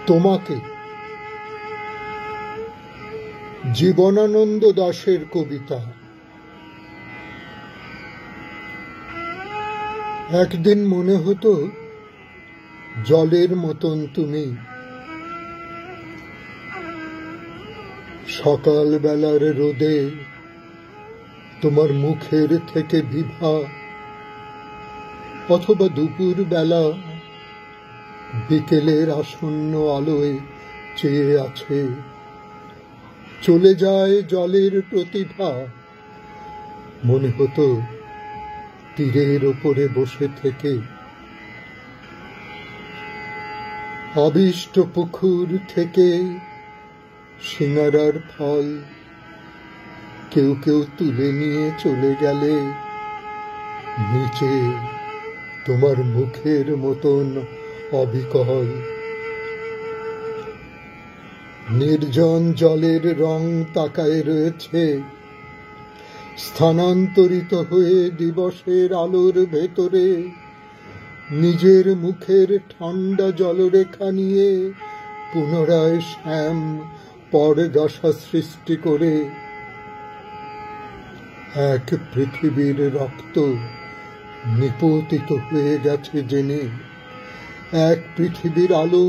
তোমাকে। জীবনানন্দ দাশের কবিতা। একদিন মনে হতো জলের মতন তুমি, সকাল বেলার রোদে তোমার মুখের থেকে বিভা, অথবা দুপুর বেলা বিকেলের আসন্ন আলোয় চেয়ে আছে। চলে যায় জলের প্রতিভা। মনে হতো তীরের ওপরে বসে থেকে আবিষ্ট পুকুর থেকে সিঙ্গারার ফল কেউ কেউ তুলে নিয়ে চলে গেলে নিচে তোমার মুখের মতন অবিকল। নির্জন জলের রং তাকায় রয়েছে স্থানান্তরিত হয়ে দিবসের আলোর ভেতরে, নিজের মুখের ঠান্ডা জলরেখা নিয়ে পুনরায় শ্যাম পরদশা সৃষ্টি করে। এক পৃথিবীর রক্ত নিপতিত হয়ে গেছে জেনে, এক পৃথিবীর আলো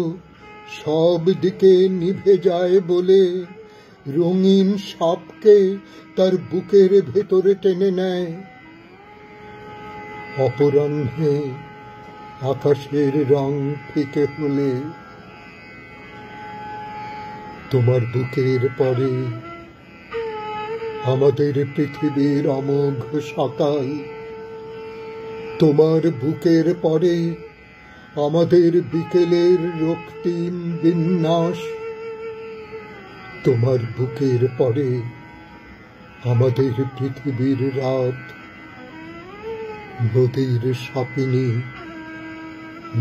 সব দিকে নিভে যায় বলে রঙিন সাপকে তার বুকের ভেতরে টেনে নেয়। অপরাহ্নে আকাশের রং ফিকে হলে তোমার বুকের পরে আমাদের পৃথিবীর অমোঘ সকাল, তোমার বুকের পরে আমাদের বিকেলের রক্তিম বিন্যাস, তোমার বুকের পরে আমাদের পৃথিবীর রাত, নদীর সাপিনী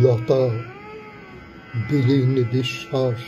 লতা, বিলীন বিশ্বাস।